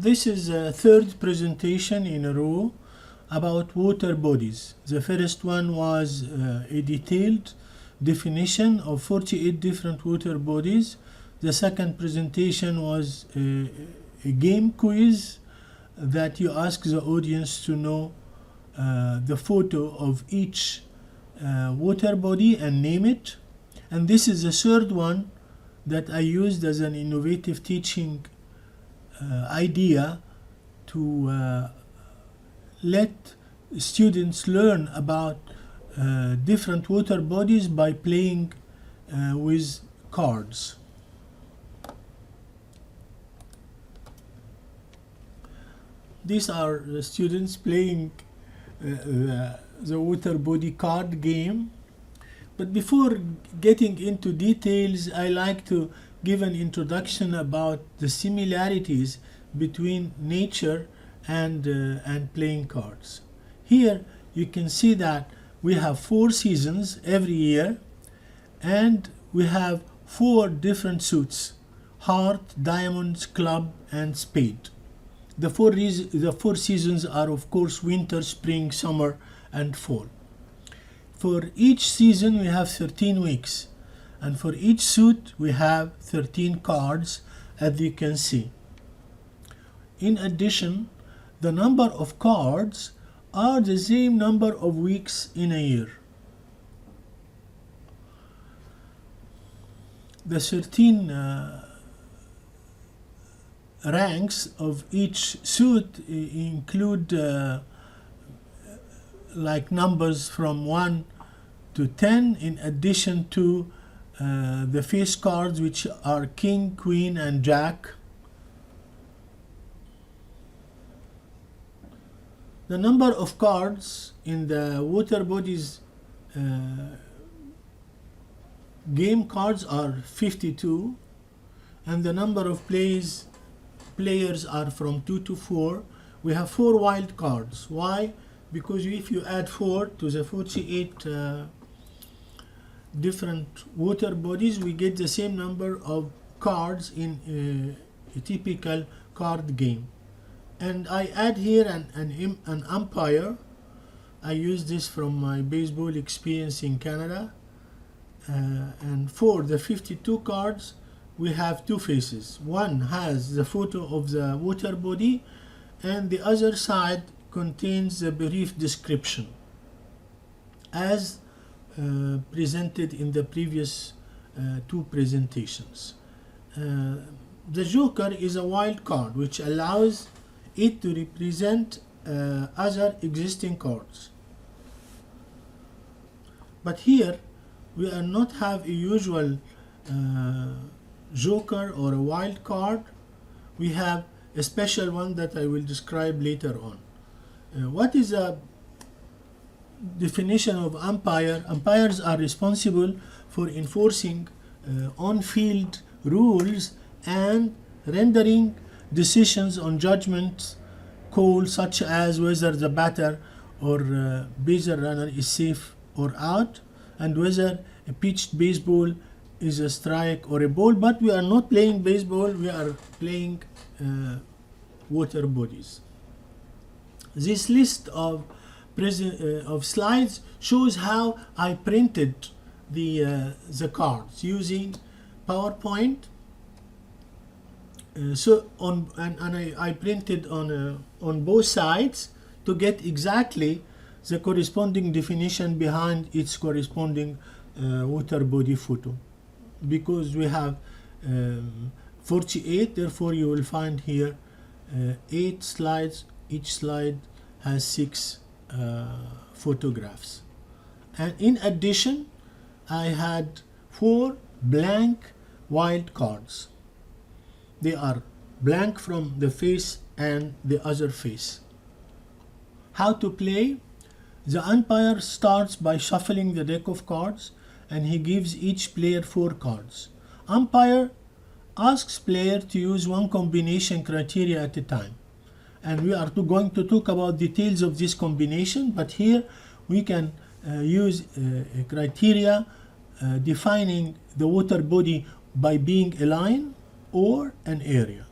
This is a third presentation in a row about water bodies. The first one was a detailed definition of 48 different water bodies. The second presentation was a game quiz that you ask the audience to know the photo of each water body and name it. And this is the third one that I used as an innovative teaching idea to let students learn about different water bodies by playing with cards. These are the students playing the water body card game. But before getting into details, I like to give an introduction about the similarities between nature and playing cards. Here you can see that we have 4 seasons every year, and we have 4 different suits: heart, diamonds, club, and spade. The four seasons are, of course, winter, spring, summer, and fall. For each season we have 13 weeks, and for each suit we have 13 cards, as you can see. In addition, the number of cards are the same number of weeks in a year. The 13 ranks of each suit include like numbers from 1 to 10, in addition to the face cards, which are king, queen, and jack. The number of cards in the water bodies game cards are 52, and the number of players are from 2 to 4. We have 4 wild cards. Why? Because if you add 4 to the 48 different water bodies, we get the same number of cards in a typical card game. And I add here an umpire. I use this from my baseball experience in Canada. And for the 52 cards, we have 2 faces. One has the photo of the water body, and the other side contains a brief description, as presented in the previous 2 presentations. The joker is a wild card, which allows it to represent other existing cards. But here we are not have a usual joker or a wild card. We have a special one that I will describe later on. What is a definition of umpire? Umpires are responsible for enforcing on-field rules and rendering decisions on judgment calls, such as whether the batter or baser runner is safe or out, and whether a pitched baseball is a strike or a ball. But we are not playing baseball, we are playing water bodies. This list of slides shows how I printed the cards using PowerPoint. I printed on both sides to get exactly the corresponding definition behind its corresponding water body photo. Because we have 48, therefore you will find here 8 slides. Each slide has 6 photographs. And in addition, I had 4 blank wild cards. They are blank from the face and the other face. How to play? The umpire starts by shuffling the deck of cards, and he gives each player 4 cards. Umpire asks player to use one combination criteria at a time. And we are going to talk about details of this combination, but here we can use a criteria defining the water body by being a line or an area,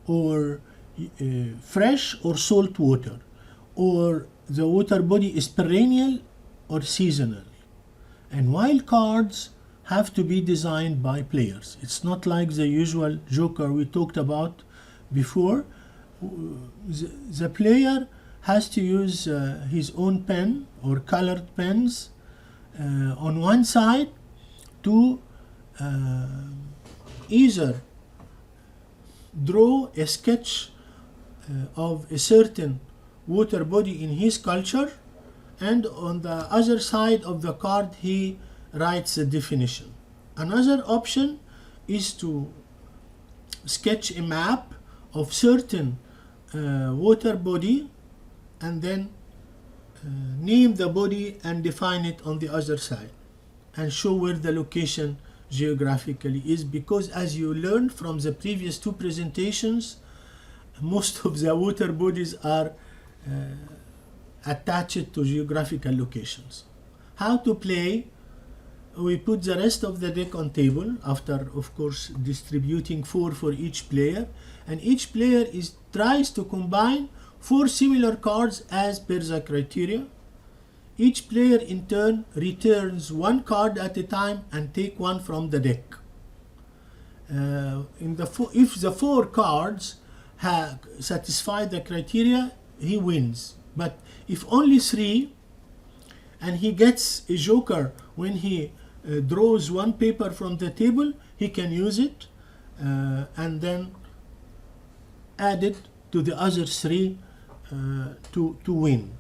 or fresh or salt water, or the water body is perennial or seasonal. And wild cards have to be designed by players. It's not like the usual joker we talked about before. The player has to use his own pen or colored pens on one side to either draw a sketch of a certain water body in his culture, and on the other side of the card he writes the definition. Another option is to sketch a map of certain water body and then name the body and define it on the other side and show where the location geographically is, because as you learned from the previous two presentations, most of the water bodies are attached to geographical locations. How to play? We put the rest of the deck on table after, of course, distributing 4 for each player, and each player tries to combine 4 similar cards as per the criteria. Each player in turn returns 1 card at a time and take 1 from the deck. If the 4 cards satisfy the criteria, he wins. But if only 3, and he gets a joker when he draws 1 paper from the table, he can use it and then add it to the other 3 to win.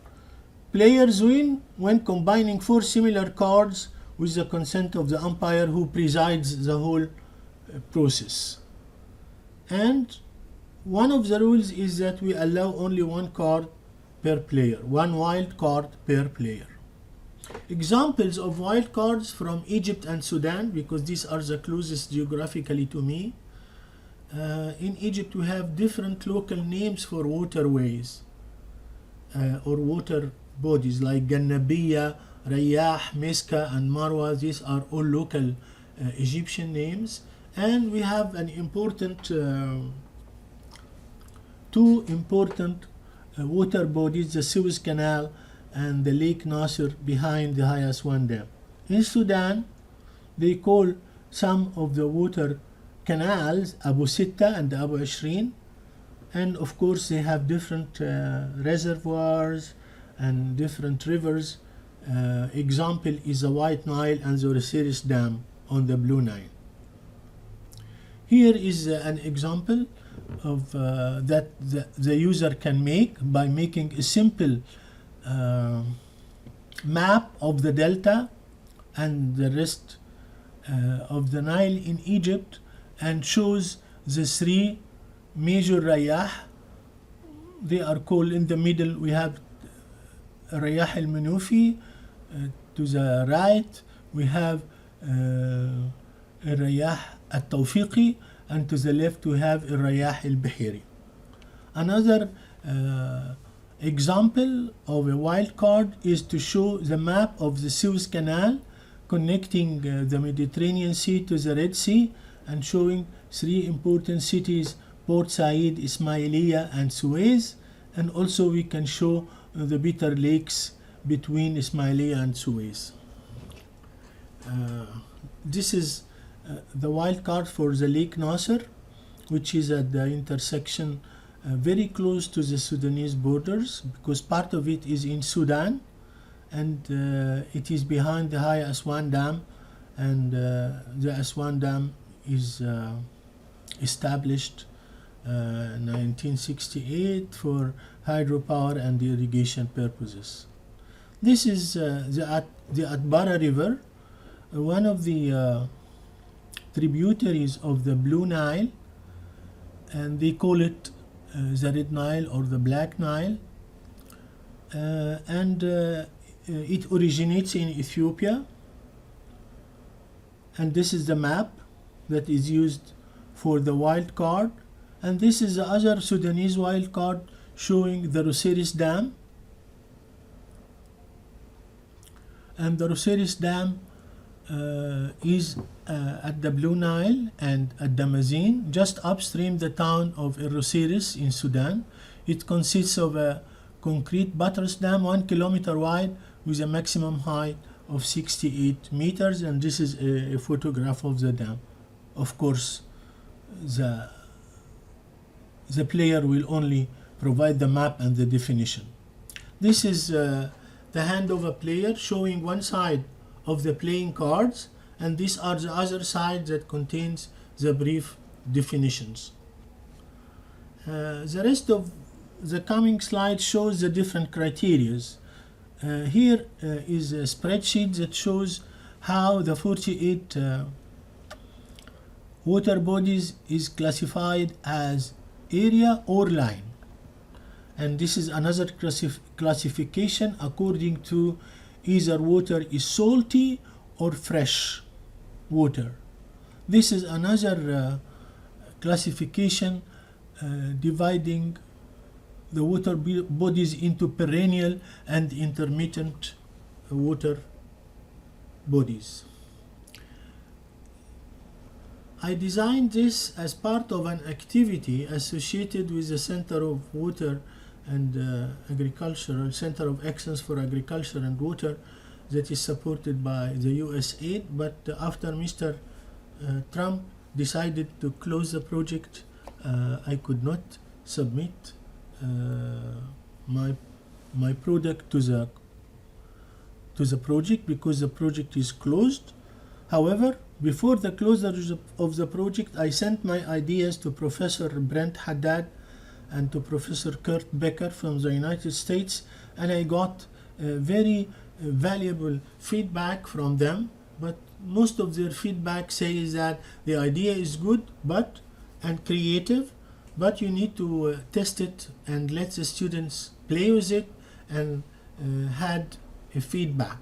Players win when combining 4 similar cards with the consent of the umpire, who presides the whole process. And one of the rules is that we allow only 1 card per player, 1 wild card per player. Examples of wild cards from Egypt and Sudan, because these are the closest geographically to me. In Egypt we have different local names for waterways or water bodies, like Gannabiya, Rayah, Miska and Marwa. These are all local Egyptian names. And we have an important two important water bodies, the Suez Canal and the Lake Nasser behind the High Aswan Dam. In Sudan, they call some of the water canals Abu Sitta and Abu Ashrin, and of course they have different reservoirs and different rivers. Example is the White Nile and the Osiris Dam on the Blue Nile. Here is an example of that the user can make by making a simple map of the delta and the rest of the Nile in Egypt, and shows the 3 major rayah. They are called, in the middle we have Rayah al-Manufi, to the right we have Rayah al-Tawfiqi, and to the left we have Rayah al-Bahiri. Another example of a wild card is to show the map of the Suez Canal connecting the Mediterranean Sea to the Red Sea, and showing 3 important cities, Port Said, Ismailia and Suez. And also we can show the bitter lakes between Ismailia and Suez. This is the wild card for the Lake Nasser, which is at the intersection very close to the Sudanese borders, because part of it is in Sudan, and it is behind the High Aswan Dam, and the Aswan Dam is established in 1968 for hydropower and irrigation purposes. This is the Atbara River, one of the tributaries of the Blue Nile, and they call it the Red Nile or the Black Nile, and it originates in Ethiopia. And this is the map that is used for the wild card, and this is the other Sudanese wild card showing the Osiris Dam. And the Osiris Dam is at the Blue Nile and at Damazin, just upstream the town of El-Osiris in Sudan. It consists of a concrete buttress dam 1 kilometer wide with a maximum height of 68 meters, and this is a photograph of the dam. Of course, the player will only provide the map and the definition. This is the hand of a player showing one side of the playing cards, and these are the other side that contains the brief definitions. The rest of the coming slide shows the different criterias. Here is a spreadsheet that shows how the 48 water bodies is classified as area or line, and this is another classification according to either water is salty or fresh water. This is another classification dividing the water bodies into perennial and intermittent water bodies. I designed this as part of an activity associated with the Center of Water and Agricultural Center of Excellence for Agriculture and Water that is supported by the USAID, but after Mr. Trump decided to close the project, I could not submit my product to the project because the project is closed. However, before the closure of the project, I sent my ideas to Professor Brent Haddad and to Professor Kurt Becker from the United States, and I got very valuable feedback from them. But most of their feedback says that the idea is good and creative, but you need to test it and let the students play with it and had a feedback.